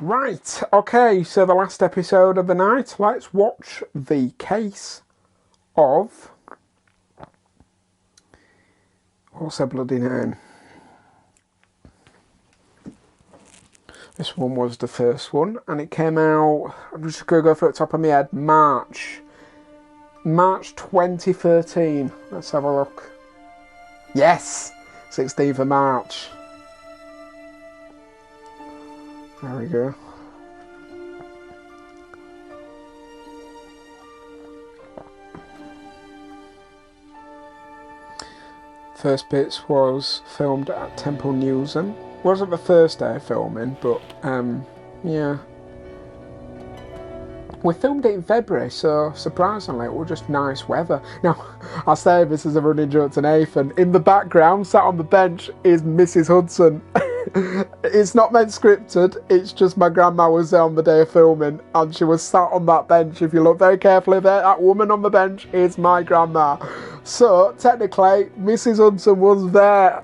Right, okay, so the last episode of the night, let's watch the case of... What's her bloody name? This one was the first one, and it came out, I'm just going to go for the top of my head, March 2013. Let's have a look. Yes! 16th of March. There we go. First bits was filmed at Temple Newsom. Wasn't the first day of filming, but yeah. We filmed it in February, so surprisingly it was just nice weather. Now, I say this is a running joke to Nathan. In the background, sat on the bench, is Mrs. Hudson. It's not meant scripted, it's just my grandma was there on the day of filming and she was sat on that bench. If you look very carefully there, that woman on the bench is my grandma. So, technically, Mrs. Hudson was there.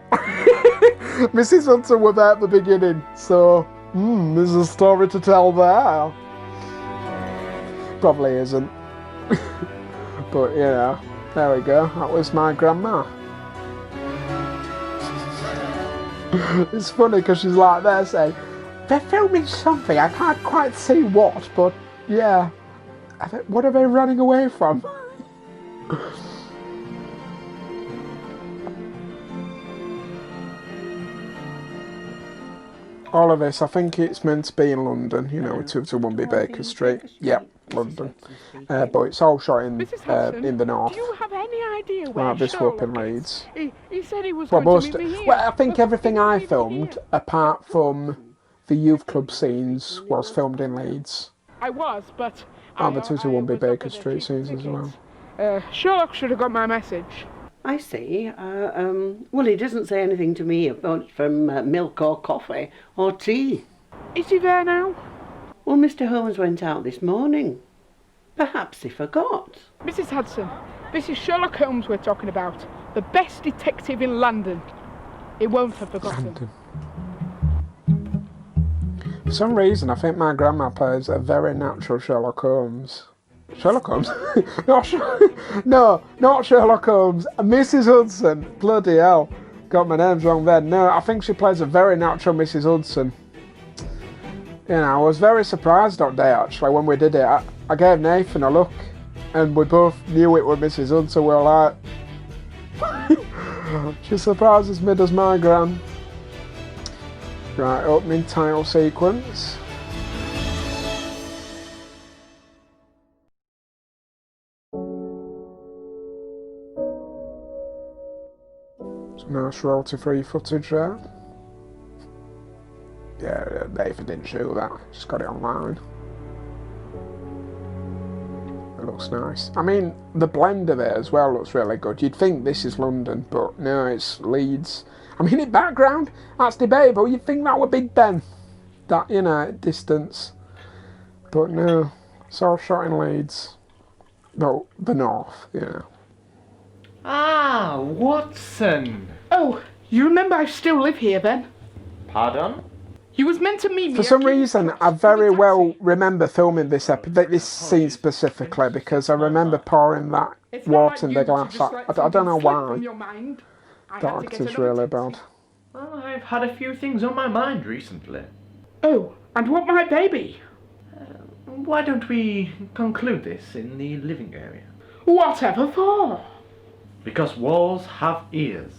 Mrs. Hudson was there at the beginning, so, there's a story to tell there. Probably isn't. But, you know, there we go, that was my grandma. It's funny because she's like there saying, they're filming something, I can't quite see what, but yeah. What are they running away from? All of this, I think it's meant to be in London, you know, 221B Baker Street. Yep, London. But it's all shot in the north. Do you have any idea where this Sherlock up in is? Leeds. He said he was going to meet me here. Well, I think everything I filmed, apart from the youth club scenes, was filmed in Leeds. I was, but... And the 221B Baker Street scenes as well. Sherlock should have got my message. I see. Well, he doesn't say anything to me about from milk or coffee or tea. Is he there now? Well, Mr. Holmes went out this morning. Perhaps he forgot. Mrs. Hudson, this is Sherlock Holmes we're talking about. The best detective in London. He won't have forgotten. London. For some reason, I think my grandma plays a very natural Sherlock Holmes. Sherlock Holmes? not Sherlock Holmes. Mrs. Hudson. Bloody hell. Got my names wrong then. No, I think she plays a very natural Mrs. Hudson. You know, I was very surprised that day actually when we did it. I gave Nathan a look and we both knew it was Mrs. Hudson. We were like... She surprises me, does my gran. Right, opening title sequence. Some nice royalty-free footage there. Yeah, Nathan didn't shoot that, just got it online. It looks nice. I mean, the blend of it as well looks really good. You'd think this is London, but no, it's Leeds. I mean, in background, that's debatable. You'd think that were Big Ben. That, you know, distance. But no, it's all shot in Leeds. Well, the north, you know. Ah, Watson! Oh, you remember I still live here then? Pardon? You was meant to meet me. For some reason, I very well remember filming this scene specifically because I remember pouring that water in the glass. I don't know why. That actor's really bad. Well, I've had a few things on my mind recently. Oh, and what might they be? Why don't we conclude this in the living area? Whatever for? Because walls have ears.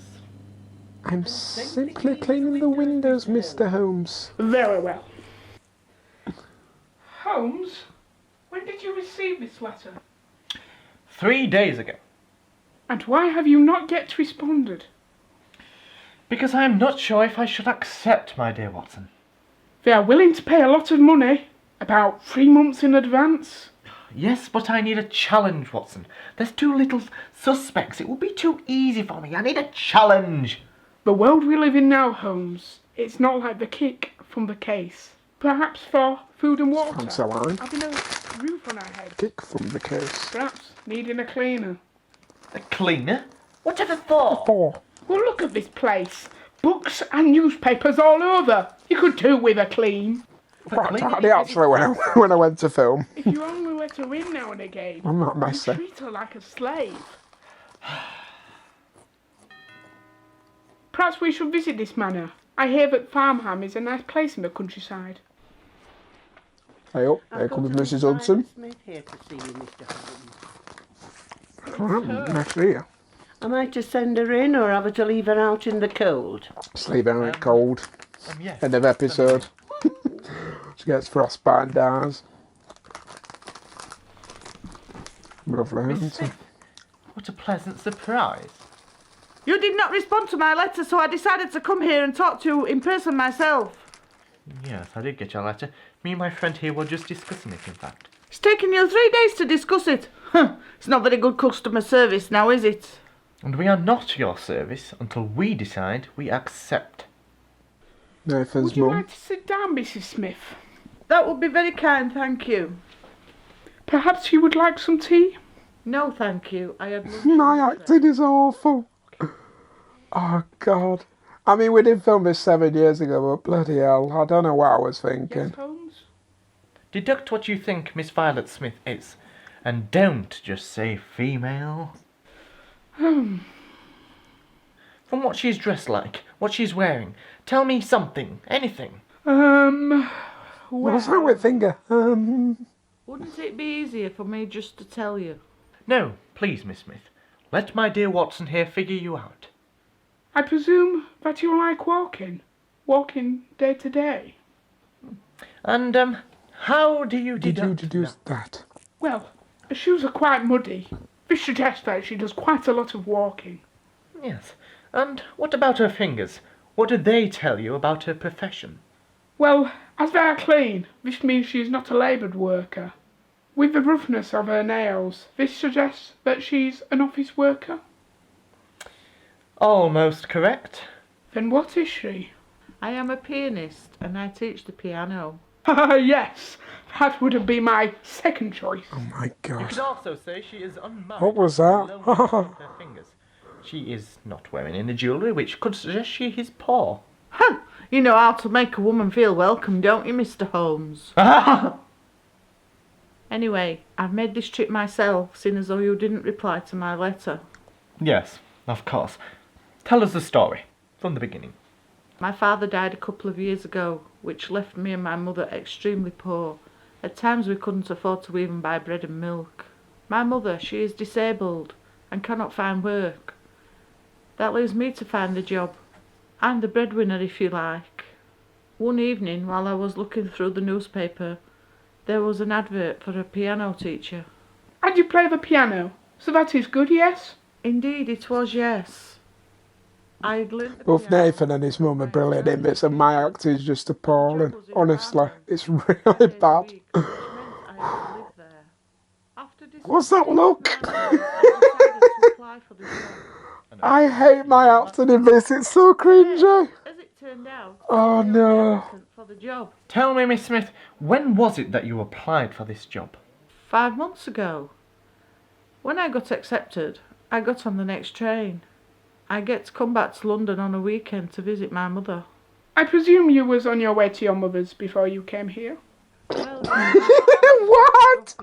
I'm simply cleaning the windows, Mr. Holmes. Very well. Holmes, when did you receive this letter? 3 days ago. And why have you not yet responded? Because I am not sure if I should accept, my dear Watson. They are willing to pay a lot of money, about 3 months in advance. Yes, but I need a challenge, Watson. There's too little suspects. It would be too easy for me. I need a challenge. The world we live in now, Holmes, it's not like the kick from the case. Perhaps for food and water. Answer line. Having a roof on our head. Kick from the case. Perhaps needing a cleaner. A cleaner? Whatever for? Four. Well, look at this place. Books and newspapers all over. You could do with a clean. Quite tidy actually when I went to film. If you only let her in now and again, I'm not you messy. treat her like a slave. Perhaps we should visit this manor. I hear that Farmham is a nice place in the countryside. Hey up, here comes Mrs. Hudson. Smith here to see you, Mr. Holmes. Nice to see you. Am I to send her in or have her to leave her out in the cold? Sleep out in it cold. Yes. End of episode. She gets frostbite and dies. Lovely, Miss isn't it? Smith, what a pleasant surprise. You did not respond to my letter, so I decided to come here and talk to you in person myself. Yes, I did get your letter. Me and my friend here were just discussing it, in fact. It's taken you 3 days to discuss it. It's not very good customer service now, is it? And we are not your service until we decide we accept. Nathan's Would you mum. like to sit down, Mrs. Smith? That would be very kind, thank you. Perhaps you would like some tea? No, thank you. I had lunch. My acting is awful. Oh, God. I mean, we did film this 7 years ago, but bloody hell, I don't know what I was thinking. Yes, Holmes? Deduct what you think Miss Violet Smith is, and don't just say female. From what she's dressed like, what she's wearing, tell me something, anything. What's that with finger? Wouldn't it be easier for me just to tell you? No, please, Miss Smith. Let my dear Watson here figure you out. I presume that you like walking? Walking day to day? And, how do you Did you deduct deduce that? Well, her shoes are quite muddy. This suggests that she does quite a lot of walking. Yes. And what about her fingers? What do they tell you about her profession? Well, as they are clean, this means she is not a laboured worker. With the roughness of her nails, this suggests that she's an office worker. Almost correct. Then what is she? I am a pianist and I teach the piano. Yes, that would have been my second choice. Oh, my You God. could also say she is unmarried. What was that? Alone with her fingers. She is not wearing any jewellery, which could suggest she is poor. You know how to make a woman feel welcome, don't you, Mr. Holmes? Anyway, I've made this trip myself, seeing as though you didn't reply to my letter. Yes, of course. Tell us the story, from the beginning. My father died a couple of years ago, which left me and my mother extremely poor. At times we couldn't afford to even buy bread and milk. My mother, she is disabled and cannot find work. That leaves me to find a job. I'm the breadwinner, if you like. One evening, while I was looking through the newspaper, there was an advert for a piano teacher. And you play the piano, so that is good, yes? Indeed, it was, yes. I'd learnt the Both piano. Nathan and his mum are brilliant in this, and my acting is just appalling. Honestly, it's really bad. What's that look? I hate my acting in this, it's so cringy. As it turned out, Oh, no. for the job. Tell me, Miss Smith, when was it that you applied for this job? 5 months ago. When I got accepted, I got on the next train. I get to come back to London on a weekend to visit my mother. I presume you was on your way to your mother's before you came here? Well, What?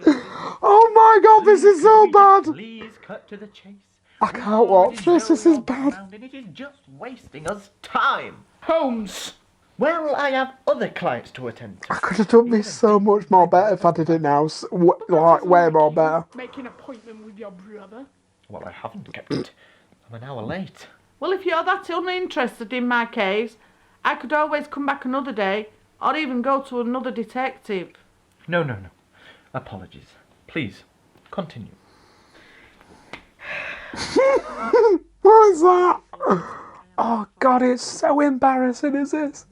Oh my God, this is so bad. Please cut to the chase. I can't watch this, this is bad. And it is just wasting us time. Holmes! Well, I have other clients to attend to. I could have done this so much more better if I did it now, like way more better. Make an appointment with your brother? Well, I haven't kept it. I'm an hour late. well, if you're that uninterested in my case, I could always come back another day, or even go to another detective. No. Apologies. Please, continue. What is that? Oh God, it's so embarrassing, is this?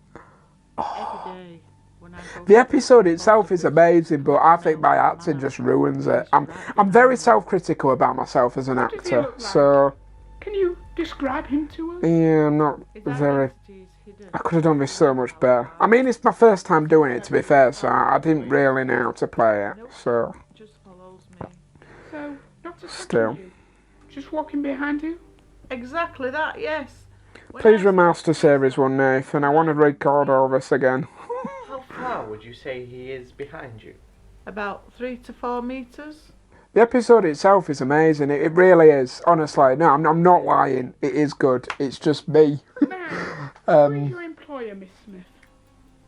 Every day when I go The episode itself is amazing, but I think my acting just ruins it. I'm very self-critical about myself as an does he actor, look like? so Can you describe him to us? yeah, I'm not his very. identity is hidden. I could have done this so much better. I mean, it's my first time doing it, to be fair, so I didn't really know how to play it. So Just follows me. So, not to Still. you. Just walking behind you? Exactly that, yes. When please I- remaster series one, Nathan. I want to record all this again. How far would you say he is behind you? About 3 to 4 metres. The episode itself is amazing. It really is. Honestly, no, I'm not lying. It is good. It's just me. Now, who is your employer, Miss Smith?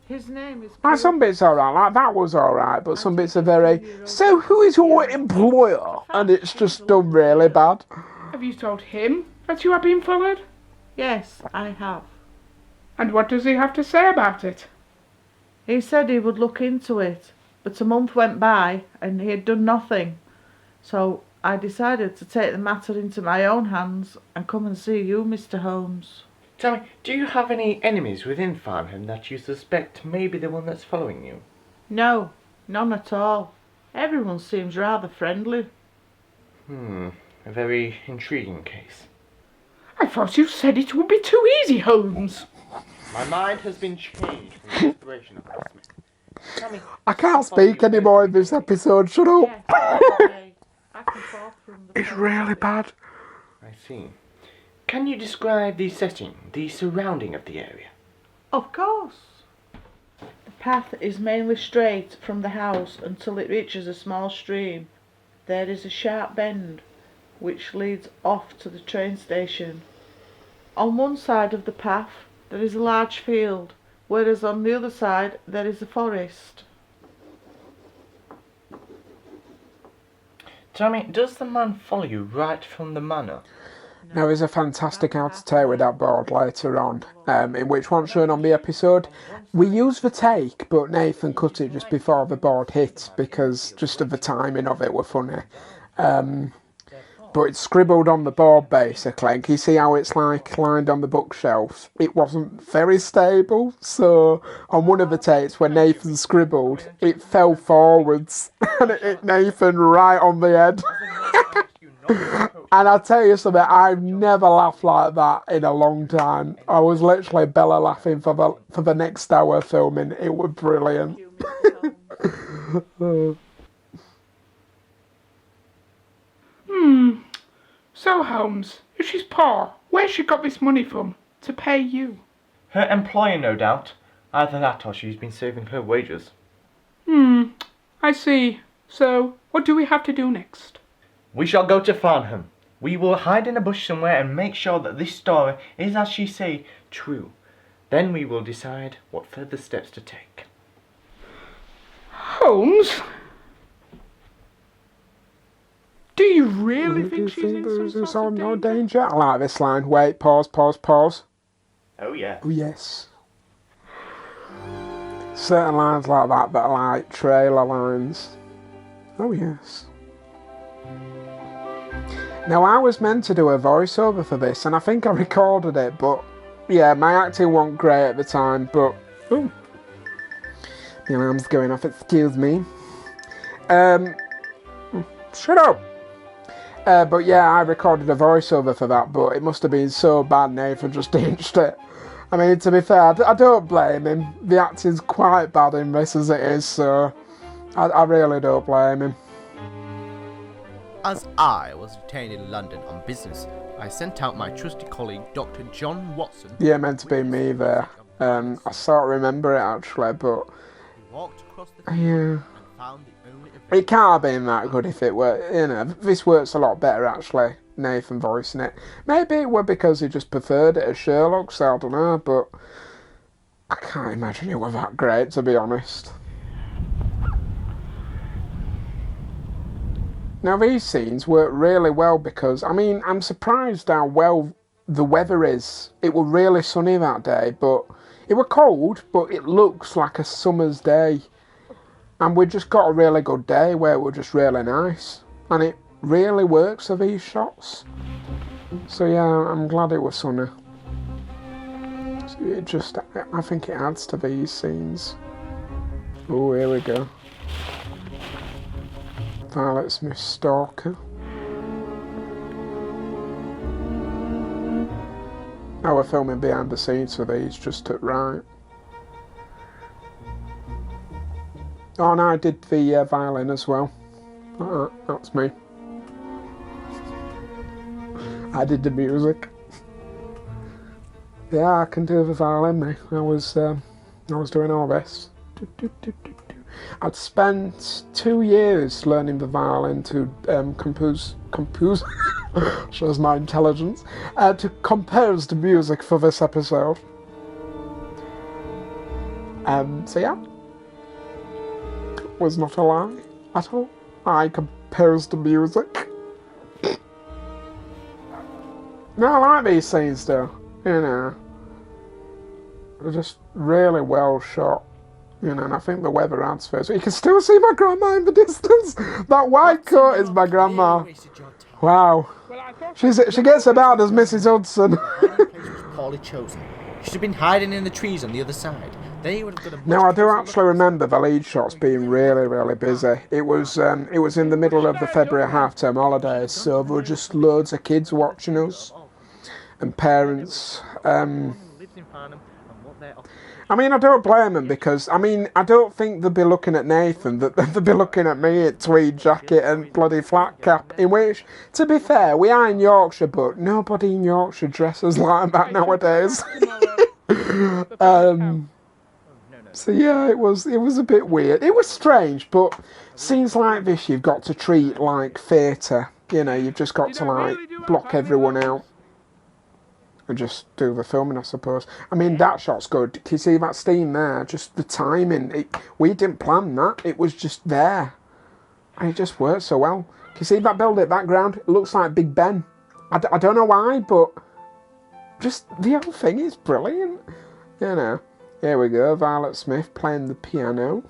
His name is... Some bits alright, like that was alright, but some bits are very. So who is your employer? And it's just done really bad. Have you told him that you are being followed? Yes, I have. And what does he have to say about it? He said he would look into it, but a month went by and he had done nothing. So I decided to take the matter into my own hands and come and see you, Mr. Holmes. Tell me, do you have any enemies within Farnham that you suspect may be the one that's following you? No, none at all. Everyone seems rather friendly. A very intriguing case. I thought you said it would be too easy, Holmes. My mind has been changed from the inspiration of this Smith. Tell me, I can't speak anymore in this episode. Shut up. Yes, okay. Back and forth from the It's really bad. I see. Can you describe the setting, the surrounding of the area? Of course. The path is mainly straight from the house until it reaches a small stream. There is a sharp bend which leads off to the train station. On one side of the path there is a large field, whereas on the other side there is a forest. Tell me, does the man follow you right from the manor? Now, there's a fantastic outtake with that board later on, in which one's shown on the episode. We used the take, but Nathan cut it just before the board hit because just of the timing of it were funny. But it's scribbled on the board basically, and can you see how it's like lined on the bookshelf? It wasn't very stable, so on one of the takes when Nathan scribbled, it fell forwards and it hit Nathan right on the head. And I'll tell you something, I've never laughed like that in a long time. I was literally belly laughing for the next hour filming. It was brilliant. So, Holmes, if she's poor, where's she got this money from to pay you? Her employer, no doubt. Either that or she's been saving her wages. I see. So, what do we have to do next? We shall go to Farnham. We will hide in a bush somewhere and make sure that this story is, as she say, true. Then we will decide what further steps to take. Holmes? Do you really think she's in some sort of no danger? danger? I like this line. Wait, pause. Oh yeah. Oh, yes. Certain lines like that are like trailer lines. Oh, yes. Now, I was meant to do a voiceover for this, and I think I recorded it, but yeah, my acting wasn't great at the time, but... Ooh. The alarm's going off, excuse me. Shut up! But yeah, I recorded a voiceover for that, but it must have been so bad Nathan just ditched it. I mean, to be fair, I don't blame him. The acting's quite bad in this as it is, so I really don't blame him. As I was detained in London on business, I sent out my trusty colleague, Dr. John Watson. Yeah, meant to be me there. I sort of remember it actually, but He walked across the field yeah, and found the only it can't have been that good if it were. You know, this works a lot better actually. Nathan voicing it. Maybe it were because he just preferred it as Sherlock, so I don't know. But I can't imagine it were that great, to be honest. Now these scenes work really well because, I mean, I'm surprised how well the weather is. It was really sunny that day, but it was cold, but it looks like a summer's day. And we just got a really good day where it was just really nice. And it really works for these shots. So yeah, I'm glad it was sunny. It just, I think it adds to these scenes. Oh, here we go. Violet Smith Stalker. Now we're filming behind the scenes for these, just at right. Oh, and I did the violin as well. That's me. I did the music. Yeah, I can do the violin, mate. I was doing all this. I'd spent 2 years learning the violin to compose shows my intelligence, to compose the music for this episode. So yeah, was not a lie at all. I composed the music. No, I like these scenes though, you know. They're just really well shot. You know, and I think the weather adds first. You can still see my grandma in the distance. That white coat is my grandma. Wow. She gets about as Mrs. Hudson. Poorly chosen. Should have been hiding in the trees on the other side. They would have got a Now I do actually remember the lead shots being really, really busy. It was in the middle of the February half-term holidays, so there were just loads of kids watching us and parents. I mean, I don't blame them because, I mean, I don't think they'd be looking at Nathan, they'd be looking at me at tweed jacket and bloody flat cap, in which, to be fair, we are in Yorkshire, but nobody in Yorkshire dresses like that nowadays. So yeah, it was a bit weird. It was strange, but scenes like this you've got to treat like theatre. You know, you've just got to, like, block everyone out. And just do the filming, I suppose. I mean, that shot's good. Can you see that steam there? Just the timing. We didn't plan that. It was just there. And it just worked so well. Can you see that building background? It looks like Big Ben. I don't know why, but just the whole thing is brilliant. You know. Here we go. Violet Smith playing the piano.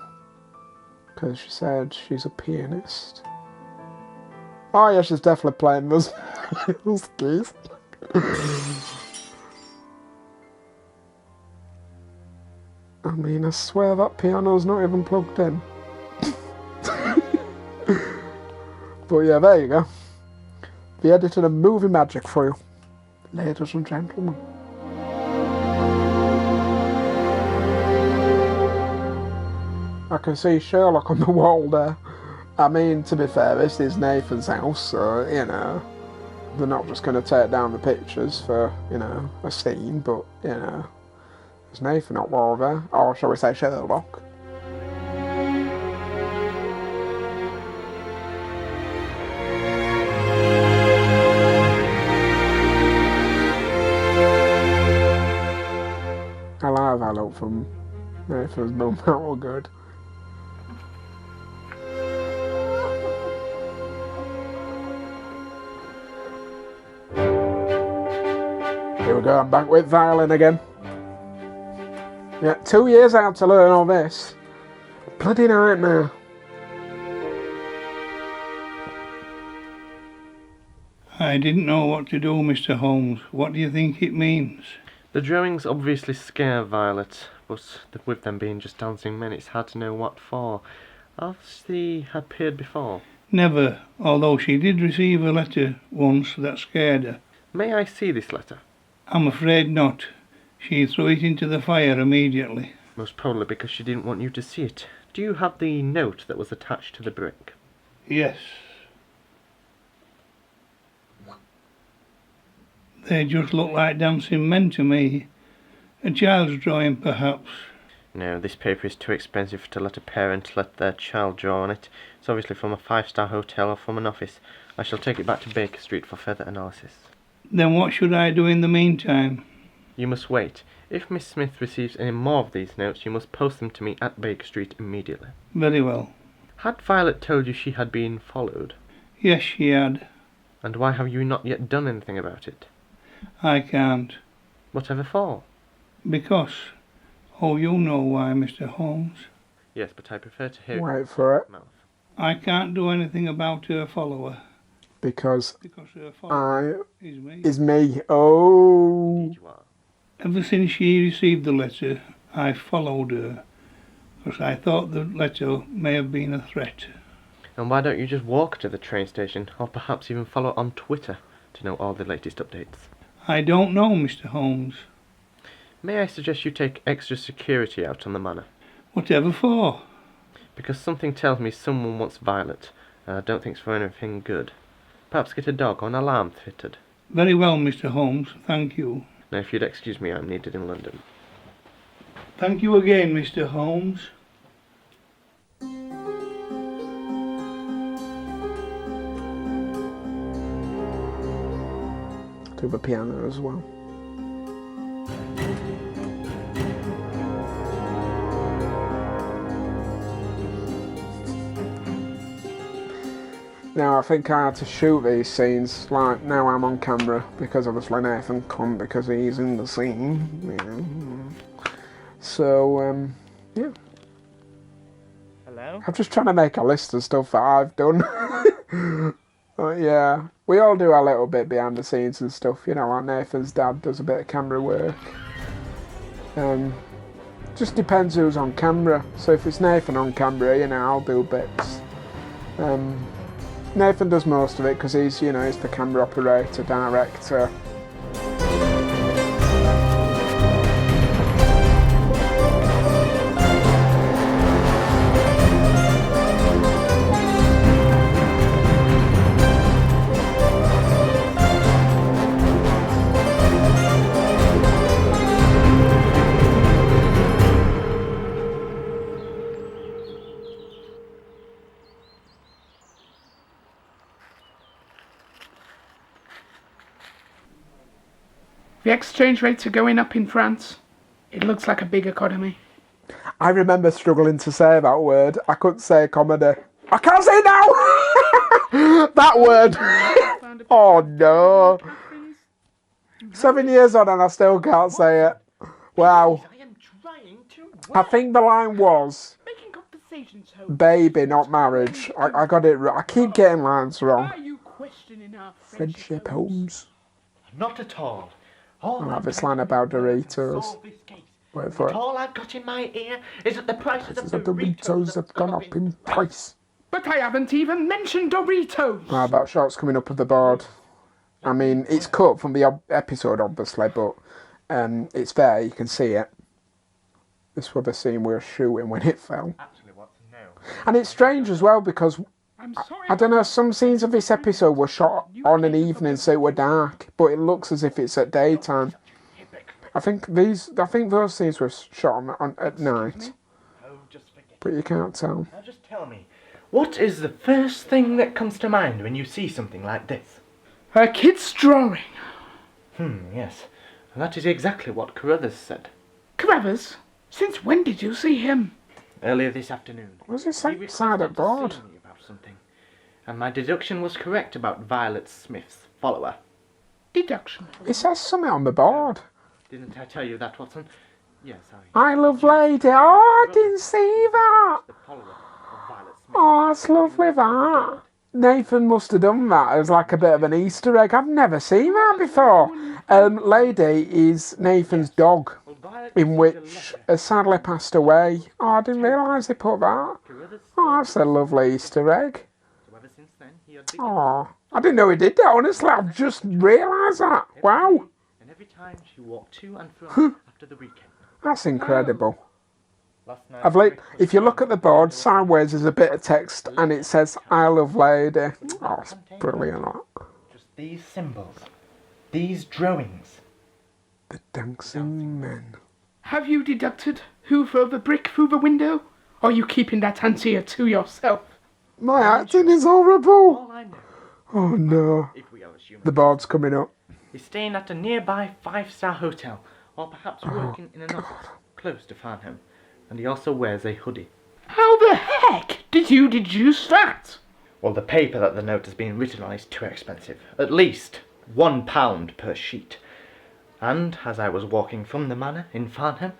Because she said she's a pianist. Oh yeah, she's definitely playing those keys. I mean, I swear that piano's not even plugged in. But yeah, there you go. The editing of movie magic for you, ladies and gentlemen. I can see Sherlock on the wall there. I mean, to be fair, this is Nathan's house, so, you know, they're not just going to take down the pictures for, you know, a scene, but, you know, there's Nathan up there, or shall we say Sherlock. I like that look from Nathan's mum, that was good. Here we go, I'm back with violin again. Yeah, 2 years out to learn all this. Bloody nightmare. I didn't know what to do, Mr. Holmes. What do you think it means? The drawings obviously scare Violet, but with them being just dancing men, it's hard to know what for. Has she appeared before? Never, although she did receive a letter once that scared her. May I see this letter? I'm afraid not. She threw it into the fire immediately. Most probably because she didn't want you to see it. Do you have the note that was attached to the brick? Yes. They just look like dancing men to me. A child's drawing, perhaps. No, this paper is too expensive to let a parent let their child draw on it. It's obviously from a 5-star hotel or from an office. I shall take it back to Baker Street for further analysis. Then what should I do in the meantime? You must wait. If Miss Smith receives any more of these notes, you must post them to me at Baker Street immediately. Very well. Had Violet told you she had been followed? Yes, she had. And why have you not yet done anything about it? I can't. Whatever for? Because... Oh, you know why, Mr. Holmes. Yes, but I prefer to hear Wait for it. Mouth. I can't do anything about her follower. Because Her follower is me. is me. Oh. Indeed you are. Ever since she received the letter, I followed her, because I thought the letter may have been a threat. And why don't you just walk to the train station, or perhaps even follow on Twitter to know all the latest updates? I don't know, Mr. Holmes. May I suggest you take extra security out on the manor? Whatever for? Because something tells me someone wants Violet, and I don't think it's for anything good. Perhaps get a dog or an alarm fitted. Very well, Mr. Holmes, thank you. Now, if you'd excuse me, I'm needed in London. Thank you again, Mr. Holmes. do the piano as well. Now I think I had to shoot these scenes, like now I'm on camera, because obviously Nathan can't because he's in the scene, you know. So, yeah. Hello? I'm just trying to make a list of stuff that I've done. But yeah, we all do a little bit behind the scenes and stuff, you know, like Nathan's dad does a bit of camera work. Just depends who's on camera, so if it's Nathan on camera, you know, I'll do bits. Nathan does most of it because he's, you know, he's the camera operator, director. The exchange rates are going up in France. It looks like a big economy. I remember struggling to say that word. I couldn't say comedy. I can't say it now! That word! Oh no! 7 years on and I still can't say it. Wow. I am trying to I think the line was Making conversations, Holmes. baby, not marriage. I got it right. I keep getting lines wrong. Are you questioning our Friendship, Holmes. Not at all. All I have I'm this trying line to about do is Doritos. solve this case. Wait for But it. all I've got in my ear is that the prices of The Doritos have gone up in price. But I haven't even mentioned Doritos. Ah, that shot's coming up with the board. I mean, it's cut from the episode, obviously, but it's there, you can see it. This was the scene we were shooting when it fell. Actually, what's no? And it's strange as well because, I'm sorry. I don't know, some scenes of this episode were shot on an evening so it were dark, but it looks as if it's at daytime. I think those scenes were shot on at night, Oh, just forget. but you can't tell. Now just tell me, what is the first thing that comes to mind when you see something like this? A kid's drawing. Yes. And that is exactly what Carruthers said. Carruthers? Since when did you see him? Earlier this afternoon. Was it He side at requested to board? see me about something. And my deduction was correct about Violet Smith's follower. Deduction. It says something on the board. Didn't I tell you that, Watson? Yes, I... I love lady. Oh, I didn't see that. The follower of Violet Smith. Oh, that's lovely, that. Nathan must have done that as like a bit of an Easter egg. I've never seen that before. Lady is Nathan's dog, Well, Violet in received a which letter. has sadly passed away. Oh, I didn't realise they put that. Carruthers Oh, that's a lovely Easter egg. So ever since then, he had been... Oh, I didn't know he did that, honestly. I've just realised that. Wow, And every time she walked to and from after the weekend. that's incredible. Last night, If you look at the board, sideways there's a bit of text and it says, I love lady. Oh, it's brilliant, that. just these symbols, these drawings. The dancing men. Have you deducted who threw the brick through the window? Or are you keeping that answer to yourself? My acting is horrible. All I know, Oh no. if we are assuming, The board's coming up. is staying at a nearby 5-star hotel, or perhaps working in an office close to Farnham. And he also wears a hoodie. How the heck did you deduce that? Well, the paper that the note has been written on is too expensive. At least £1 per sheet. And as I was walking from the manor in Farnham,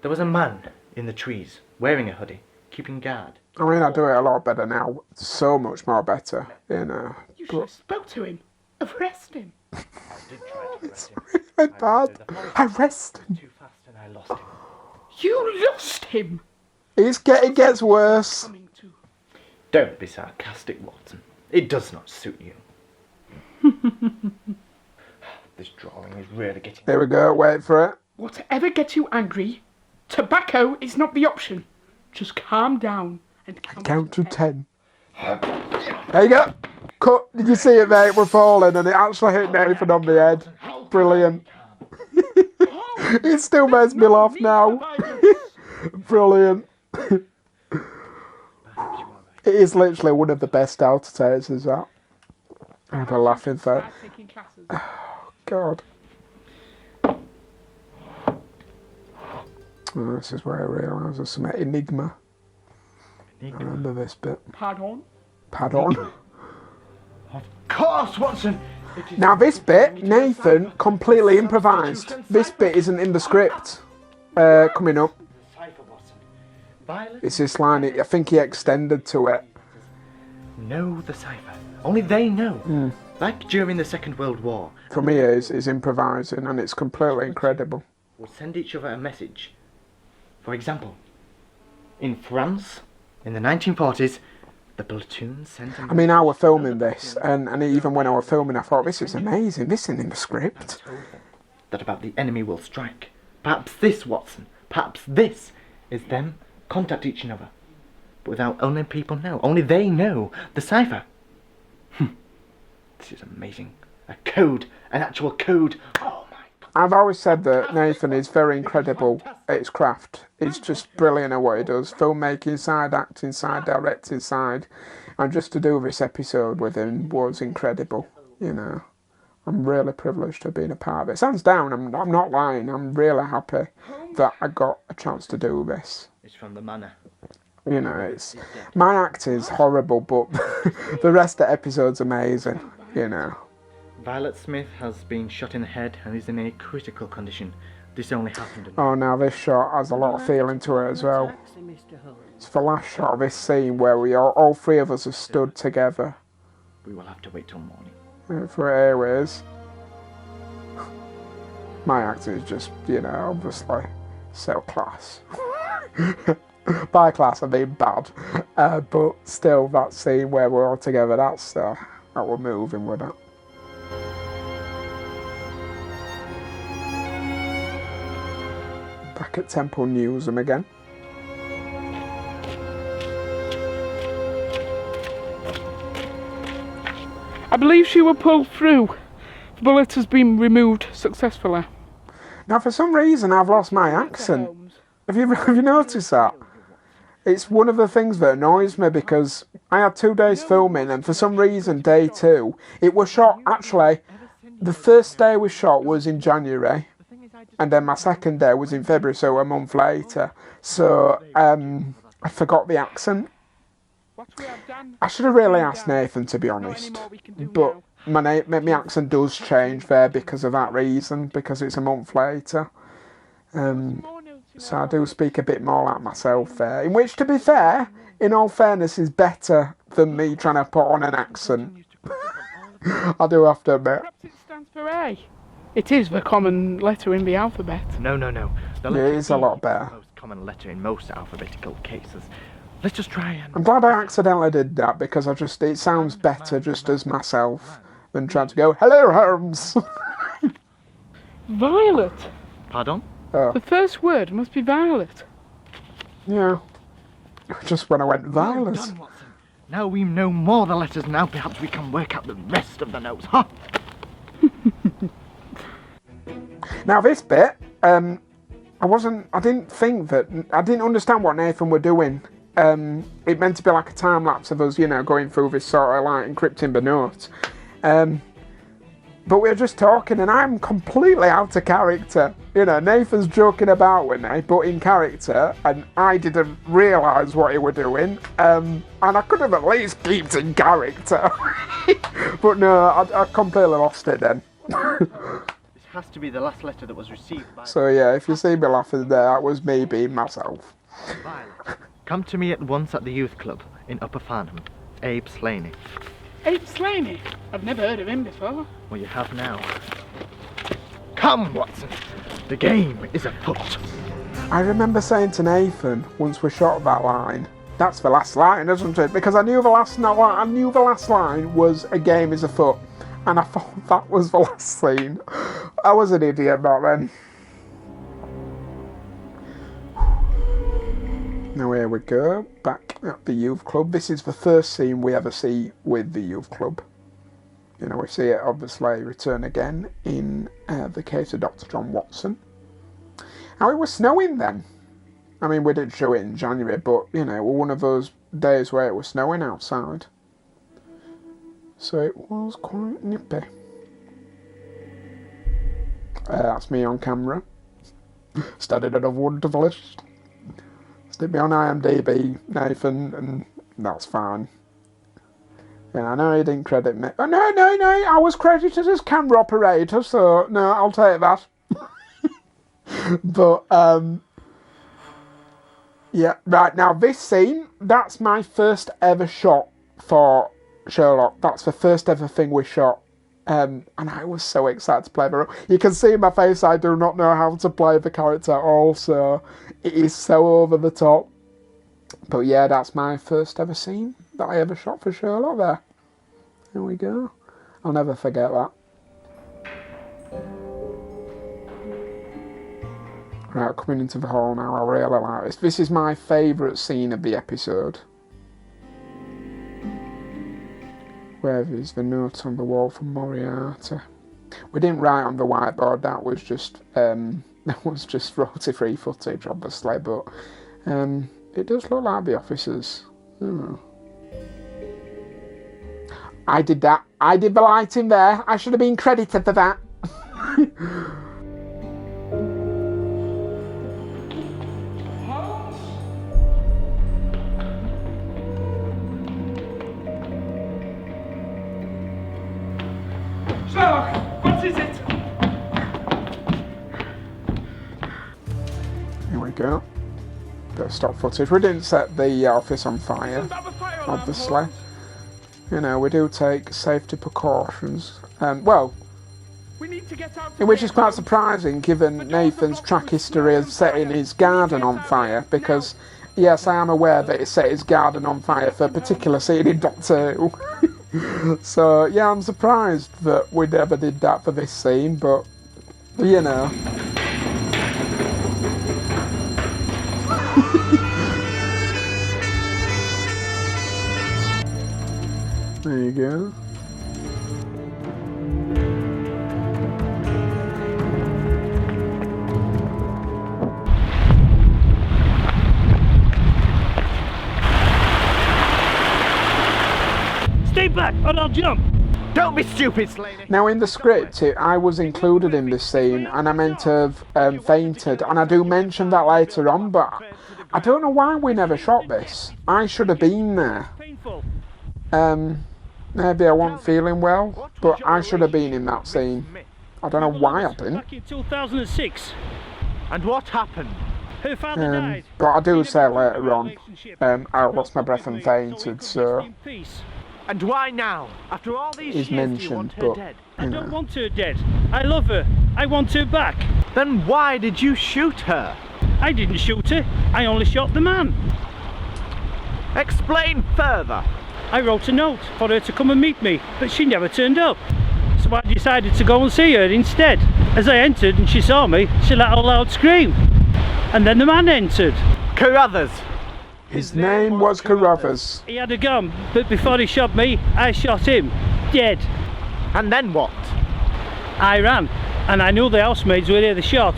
there was a man in the trees wearing a hoodie, keeping guard. I mean, I do it a lot better now. So much more better, you know. You should have spoke to him. Arrest him. I did try to arrest him. Really bad. Arrest him. Too fast and I lost him. You lost him. It gets worse. Coming to. Don't be sarcastic, Watson. It does not suit you. This drawing is really getting... Here we go, wait for it. Whatever gets you angry, tobacco is not the option. Just calm down and Count to 10. There you go. Cut. Did you see it, mate? We're falling and it actually hit Nathan on the head. Brilliant. It still makes me laugh now. Brilliant. It is literally one of the best outtakes, is that? I have a laughing fit. Taking classes. God. Oh, this is where I realise there's some enigma. I remember this bit. Pardon? Pardon. Of course, Watson! It is Now this bit, Nathan cipher. completely improvised. This bit isn't in the script. Coming up. Cipher, Watson. Violet It's this line, I think he extended to it. know the cipher. Only they know. Like during the Second World War, From here is improvising, and it's completely incredible. would send each other a message. For example, in France, in the 1940s, the platoon sent I mean, I was filming this, and even when I was filming, I thought, this is amazing. This isn't in the script. that about the enemy will strike. Perhaps this, Watson, perhaps this is them contact each other. But without only people know. Only they know the cipher. This is amazing. A code, an actual code. Oh my God. I've always said that Nathan is very incredible at his craft. He's just brilliant at what he does. Filmmaking side, acting side, directing side. And just to do this episode with him was incredible, you know. I'm really privileged to have been a part of it. Hands down, I'm not lying. I'm really happy that I got a chance to do this. It's from the manor. You know, it's my acting's horrible, but the rest of the episode's amazing, you know. Violet Smith has been shot in the head and is in a critical condition. This only happened in... Oh, now this shot has a lot of feeling to it as well. Taxi, Mr. Holmes. It's the last shot of this scene where we all three of us are stood together. We will have to wait till morning. For airways. My acting is just, you know, obviously so class. By class, I mean bad. But still, that scene where we're all together, that's that we're moving with it. Back at Temple Newsam again. I believe she will pull through. The bullet has been removed successfully. Now, for some reason, I've lost my accent. Have you noticed that? It's one of the things that annoys me because I had 2 days filming, and for some reason, day 2, it was shot. Actually, the first day we shot was in January, and then my second day was in February, so a month later. So I forgot the accent. I should have really asked Nathan, to be honest, but my accent does change there because of that reason, because it's a month later. So I do speak a bit more like myself there, in which, to be fair, in all fairness, is better than me trying to put on an accent. I do have to admit. Perhaps it stands for A. It is the common letter in the alphabet. No. The Yeah, letter it is a E lot better. the most common letter in most alphabetical cases. Let's just try and... I'm glad I accidentally did that, because it sounds better just as myself than trying to go, hello, Holmes. Violet. Pardon? The first word must be violet. Yeah. Just when I went Well violet. done, Watson. Now we know more of the letters, now perhaps we can work out the rest of the notes. Ha! Now this bit, I didn't understand what Nathan were doing. It meant to be like a time lapse of us, you know, going through this sort of like encrypting the notes. But we were just talking, and I'm completely out of character. You know, Nathan's joking about with me, but in character, and I didn't realise what he were doing. And I could have at least kept in character. But no, I completely lost it then. This has to be the last letter that was received by... So yeah, if you see me laughing there, that was me being myself. Violet. Come to me at once at the youth club in Upper Farnham. Abe Slaney. Abe Slaney. I've never heard of him before. Well, you have now. Come, Watson. The game is afoot. I remember saying to Nathan once we shot that line, that's the last line, isn't it? Because I knew the last line was a game is afoot, and I thought that was the last scene. I was an idiot back then. Now here we go, back at the youth club. This is the first scene we ever see with the youth club. You know, we see it obviously return again in the case of Dr. John Watson. Now, it was snowing then. I mean, we did show it in January, but, you know, it was one of those days where it was snowing outside. So it was quite nippy. That's me on camera. Studied at a wonderful list. Stick me on IMDb, Nathan, and that's fine. And I know he didn't credit me. Oh, no, I was credited as camera operator, so no, I'll take that. But, yeah, right, now this scene, that's my first ever shot for Sherlock. That's the first ever thing we shot. And I was so excited to play the role. You can see in my face I do not know how to play the character at all, so it is so over the top. But yeah, that's my first ever scene that I ever shot for Sherlock there. There we go. I'll never forget that. Right, coming into the hall now, I really like this. This is my favourite scene of the episode. Where is the note on the wall from Moriarty? We didn't write on the whiteboard, that was just royalty-free footage, obviously, but it does look like the officers. Oh. I did that. I did the lighting there. I should have been credited for that. Sherlock, what is it? Here we go. Bit of stock footage. We didn't set the office on fire, obviously. You know, we do take safety precautions. Well, We need to get out. which is quite surprising given Nathan's track history of setting his garden on fire, because, yes, I am aware that he set his garden on fire for a particular scene in Doctor Who. So, yeah, I'm surprised that we never did that for this scene, but, you know. There you go. Stay back or I'll jump. Don't be stupid, Slaney. Now, in the script, I was included in this scene, and I meant to have fainted, and I do mention that later on, but I don't know why we never shot this. I should have been there. Painful. Maybe I wasn't feeling well, but I should have been in that scene. I don't know why I didn't. Back in 2006. And what happened? Her father died. But I do say later on, I lost my breath and fainted, so And why now? After all these it's years, do you want mentioned, her but, dead? I you don't know. want her dead. I love her. I want her back. Then why did you shoot her? I didn't shoot her. I only shot the man. Explain further. I wrote a note for her to come and meet me, but she never turned up. So I decided to go and see her instead. As I entered and she saw me, she let out a loud scream. And then the man entered. Carruthers. His name was Carruthers. He had a gun, but before he shot me, I shot him. Dead. And then what? I ran, and I knew the housemaids would hear the shot.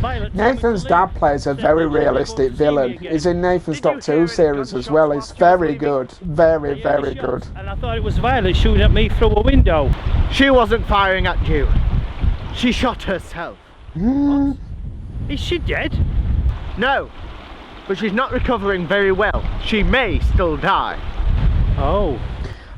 Violet told me Nathan's to dad leave. plays a Said very they would never realistic go to see me villain. again. He's in Nathan's Did you Doctor hear Who a series as gunshot well. whilst He's you were very leaving? good. Very, I heard very the good. shots, and I thought it was Violet shooting at me through a window. She wasn't firing at you. She shot herself. Is she dead? No, but she's not recovering very well. She may still die. Oh.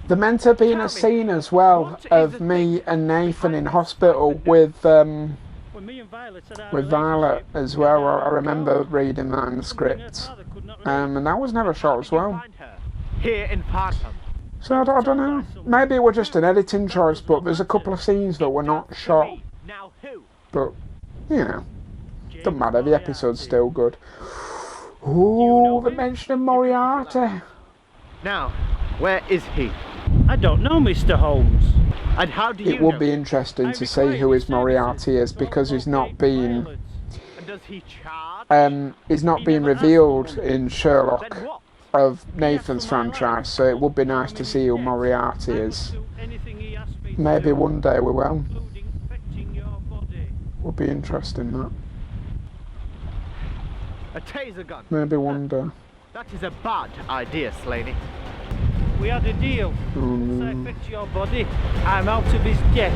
There meant to be Tell a me, scene as well what is of it me that and Nathan in Violet hospital death? with When me and Violet had our Violet relationship, as well. we had I our remember own reading that in the something her script. father could not remember. And that was never shot as Did you well. find her? Here in Farnham. So I don't know. Maybe it was just an editing choice, but there's a couple of scenes that were not shot. Now who? But, you know, doesn't matter. The episode's still good. Ooh, the mention of Moriarty. Now, where is he? I don't know, Mr. Holmes. And how do you It would know? be interesting to see who his Moriarty is, because he's not been And does he charge? he's not being revealed in Sherlock Then what? of Nathan's franchise, so it would be nice to see who Moriarty is. Maybe one day we will. Would be interesting, that. A taser gun. Maybe one day. That is a bad idea, Slaney. We had a deal. Oh, Once I no. affect your body, I'm out of his debt.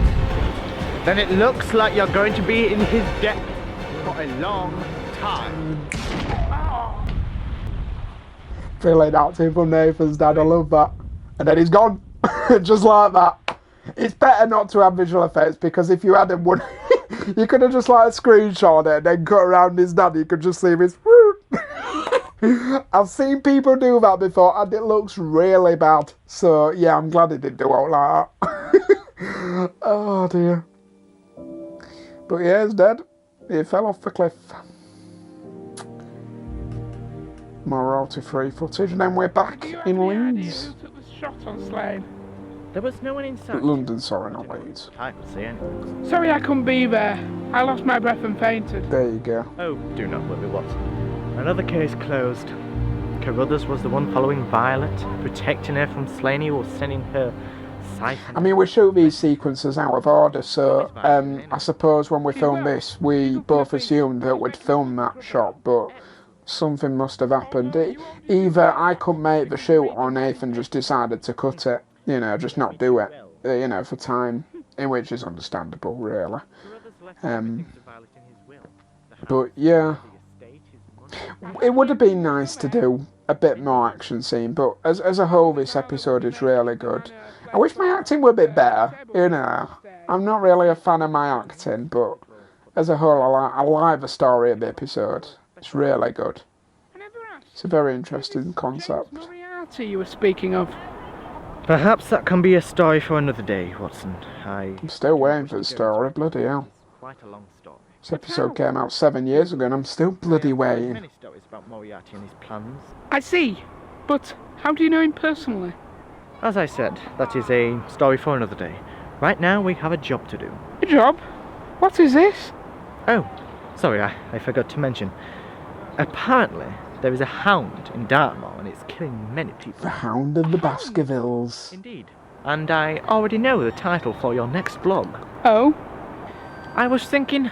Then it looks like you're going to be in his debt for a long time. Brilliant acting from Nathan's dad, I love that. And then he's gone, just like that. It's better not to have visual effects, because if you had him, you could have just like screenshot it and then cut around his dad, you could just see his I've seen people do that before and it looks really bad. So yeah, I'm glad he didn't do it like that. Oh dear. But yeah, he's dead. He fell off the cliff. More royalty-free footage, and then we're back in Leeds. Who took the shot on Slane? There was no one inside. London, sorry, not Leeds. I can see anyone. Sorry I couldn't be there. I lost my breath and fainted. There you go. Oh, do not worry, Watson. Another case closed. Carruthers was the one following Violet, protecting her from Slaney, or sending her siphon. I mean, we shoot these sequences out of order, so I suppose when we filmed this, we both assumed that we'd film that shot, but something must have happened. Either I couldn't make the shoot, or Nathan just decided to cut it, just not do it, for time, which is understandable, really. But yeah, it would have been nice to do a bit more action scene, but as a whole, this episode is really good. I wish my acting were a bit better, I'm not really a fan of my acting, but as a whole, I like the story of the episode. It's really good. It's a very interesting concept. Moriarty you were speaking of. Perhaps that can be a story for another day, Watson. I'm still waiting for the story, bloody hell. Quite a long story. This episode came out 7 years ago and I'm still bloody waiting. Many stories about Moriarty and his plans. I see. But how do you know him personally? As I said, that is a story for another day. Right now, we have a job to do. A job? What is this? Oh, sorry, I forgot to mention. Apparently, there is a hound in Dartmoor and it's killing many people. The Hound of the Baskervilles. Indeed. And I already know the title for your next blog. Oh? I was thinking...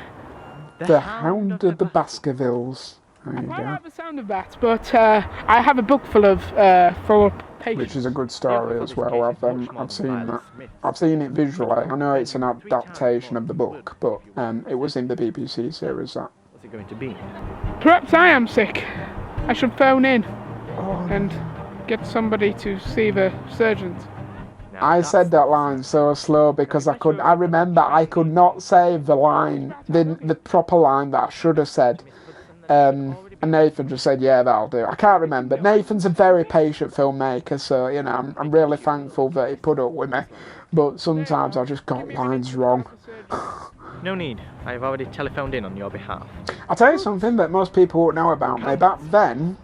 The Hound of the Baskervilles. There you I go. like the sound of that, but I have a book full of pages. Which is a good story as well. I've seen that. I've seen it visually. I know it's an adaptation of the book, but it was in the BBC series that. What's it going to be? Perhaps I am sick. I should phone in and get somebody to see the surgeons. I said that line so slow because I remember I could not say the line, the proper line that I should have said. And Nathan just said, yeah, that'll do. I can't remember. Nathan's a very patient filmmaker, so, I'm really thankful that he put up with me. But sometimes I just got lines wrong. No need. I've already telephoned in on your behalf. I'll tell you something that most people won't know about me. Back then,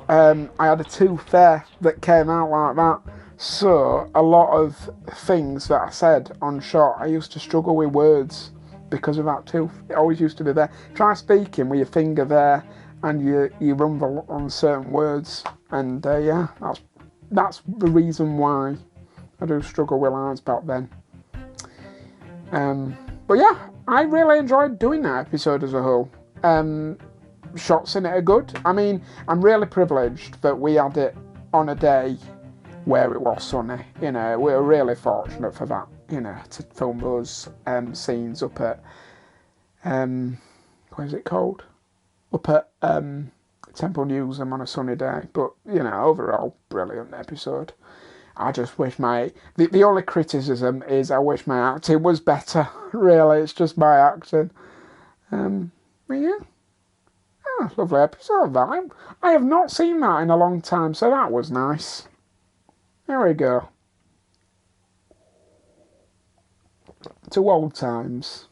I had a tooth there that came out like that. So, a lot of things that I said on shot, I used to struggle with words because of that tooth. It always used to be there. Try speaking with your finger there and you rumble on certain words. And yeah, that's the reason why I do struggle with lines back then. But yeah, I really enjoyed doing that episode as a whole. Shots in it are good. I mean, I'm really privileged that we had it on a day where it was sunny. We were really fortunate for that, to film those scenes up at, what is it called? Up at Temple Newsam on a sunny day. But, overall, brilliant episode. I just wish the only criticism is I wish my acting was better, really. It's just my acting. But yeah. Oh, lovely episode, that. I have not seen that in a long time, so that was nice. There we go. To old times.